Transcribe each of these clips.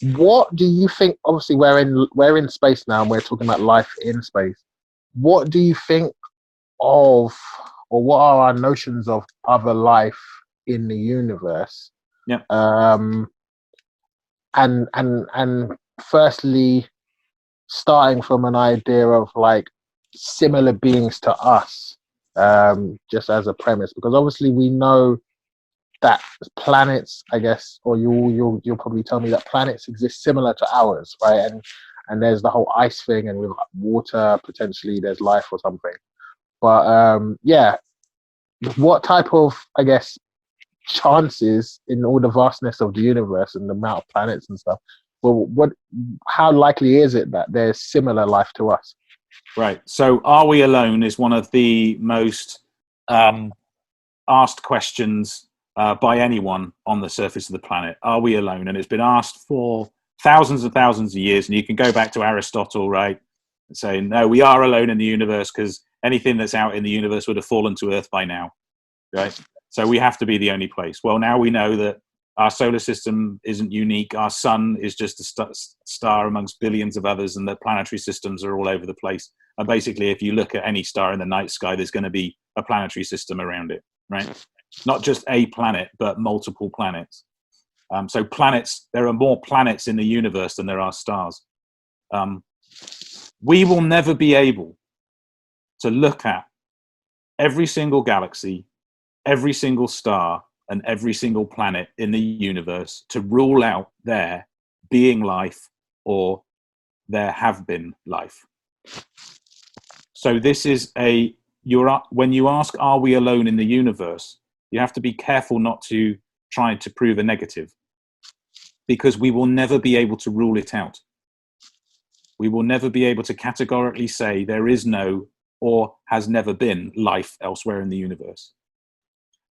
What do you think? Obviously, we're in space now, and we're talking about life in space. What do you think of, or what are our notions of other life in the universe? Yeah. Um, and firstly, starting from an idea of like similar beings to us, just as a premise, because obviously we know that planets, I guess, or you'll probably tell me that planets exist similar to ours, right? And there's the whole ice thing, and with water potentially there's life or something. But yeah, what type of, I guess, chances in all the vastness of the universe and the amount of planets and stuff? Well, how likely is it that there's similar life to us? Right. So, are we alone is one of the most asked questions by anyone on the surface of the planet. Are we alone? And it's been asked for thousands and thousands of years. And you can go back to Aristotle, right, and say, no, we are alone in the universe because anything that's out in the universe would have fallen to Earth by now, right? So we have to be the only place. Well, now we know that our solar system isn't unique. Our sun is just a star amongst billions of others, and the planetary systems are all over the place. And basically, if you look at any star in the night sky, there's going to be a planetary system around it, right? Not just a planet, but multiple planets. So planets, there are more planets in the universe than there are stars. We will never be able to look at every single galaxy, every single star, and every single planet in the universe to rule out there being life or there have been life. So this is when you ask, are we alone in the universe? You have to be careful not to try to prove a negative, because we will never be able to rule it out. We will never be able to categorically say there is no or has never been life elsewhere in the universe.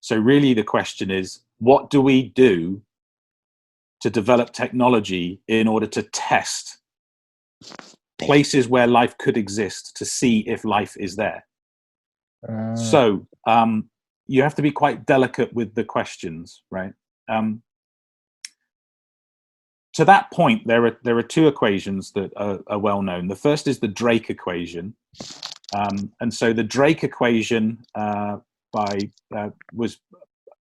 So really the question is, what do we do to develop technology in order to test places where life could exist to see if life is there? So you have to be quite delicate with the questions, right? To that point, there are two equations that are well known. The first is the Drake equation. And so the Drake equation was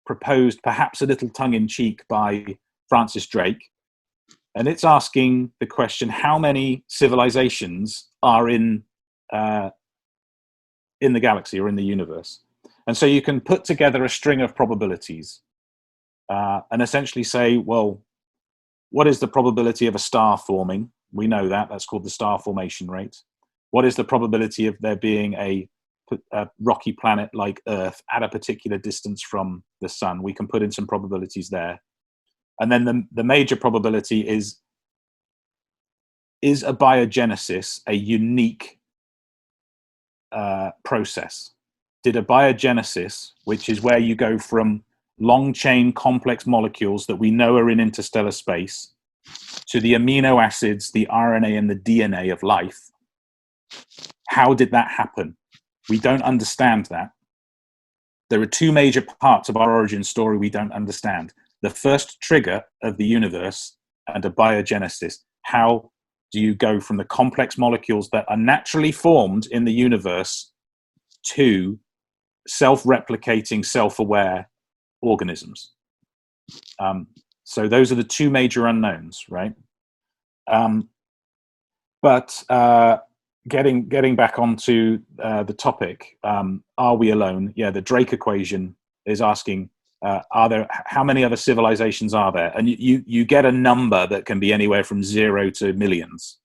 proposed, perhaps a little tongue-in-cheek, by Francis Drake. And it's asking the question, how many civilizations are in the galaxy or in the universe? And so you can put together a string of probabilities and essentially say, well, what is the probability of a star forming? We know that. That's called the star formation rate. What is the probability of there being a rocky planet like Earth at a particular distance from the sun? We can put in some probabilities there. And then the major probability is abiogenesis a unique process? Did abiogenesis, which is where you go from long chain complex molecules that we know are in interstellar space to the amino acids, the RNA and the DNA of life, how did that happen? We don't understand that. There are two major parts of our origin story we don't understand. The first trigger of the universe and abiogenesis. How do you go from the complex molecules that are naturally formed in the universe to self-replicating, self-aware organisms? So those are the two major unknowns, right? But getting back onto the topic, are we alone? Yeah, the Drake equation is asking, how many other civilizations are there? And you get a number that can be anywhere from 0 to millions,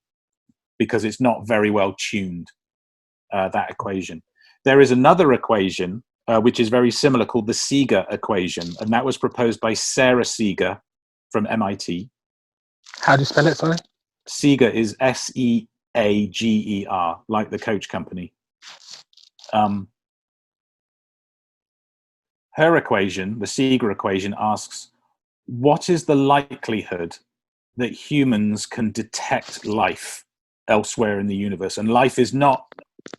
because it's not very well tuned, that equation. There is another equation which is very similar, called the Seagar equation, and that was proposed by Sarah Seagar from MIT. How do you spell it, sorry? Seagar is Seager, like the coach company. Her equation, the Seagar equation, asks, what is the likelihood that humans can detect life elsewhere in the universe? And life is not,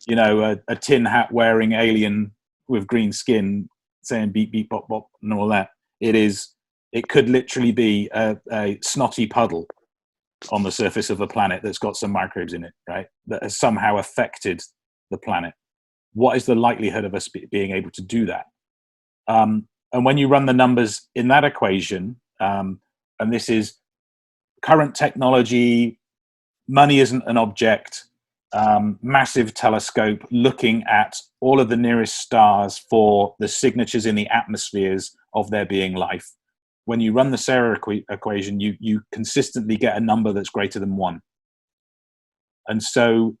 a tin hat wearing alien with green skin saying beep, beep, bop, bop, and all that. It could literally be a snotty puddle on the surface of the planet that's got some microbes in it, right? That has somehow affected the planet. What is the likelihood of us being able to do that? And when you run the numbers in that equation, and this is current technology, money isn't an object, massive telescope looking at all of the nearest stars for the signatures in the atmospheres of there being life. When you run the Sarah equation, you consistently get a number that's greater than 1. And so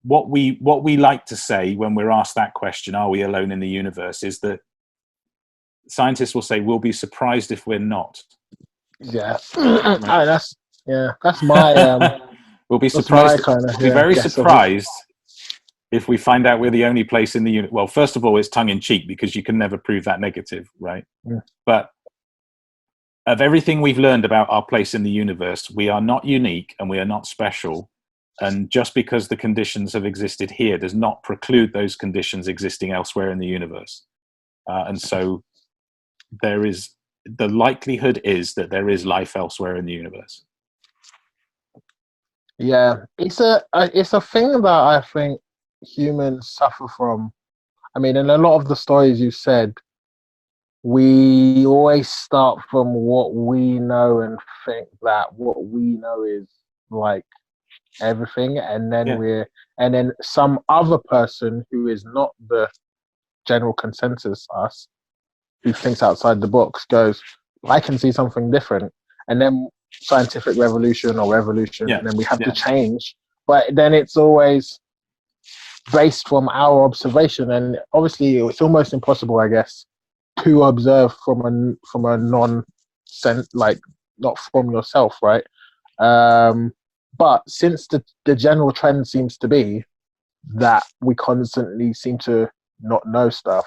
what we like to say when we're asked that question, are we alone in the universe, is that scientists will say, we'll be surprised if we're not. Yeah. That's my we'll be that's my surprised. kind of We'll be very guess of it. surprised if we find out we're the only place in the universe. Well, first of all, it's tongue in cheek because you can never prove that negative, right? Yeah. But of everything we've learned about our place in the universe, we are not unique and we are not special. And just because the conditions have existed here does not preclude those conditions existing elsewhere in the universe. And so the likelihood is that there is life elsewhere in the universe. Yeah, it's a thing that I think humans suffer from. I mean, in a lot of the stories you said, we always start from what we know and think that what we know is like everything, and then and then some other person who is not the general consensus, us, who thinks outside the box, goes, I can see something different, and then scientific revolution or revolution, and then we have to change. But then it's always based from our observation, and obviously it's almost impossible, I guess, to observe from a non-sense, like not from yourself, right? But since the general trend seems to be that we constantly seem to not know stuff,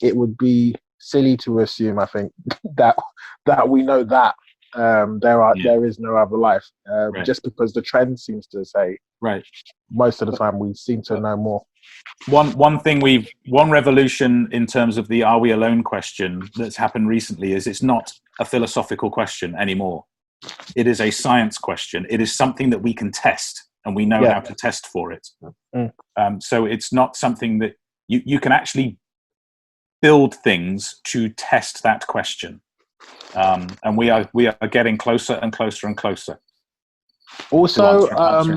it would be silly to assume, I think, that we know that there is no other life, just because the trend seems to say most of the time we seem to know more. One revolution in terms of the "are we alone" question that's happened recently is it's not a philosophical question anymore. It is a science question. It is something that we can test, and we know how to test for it. So it's not something that you can actually build things to test that question. And we are getting closer and closer and closer. Also,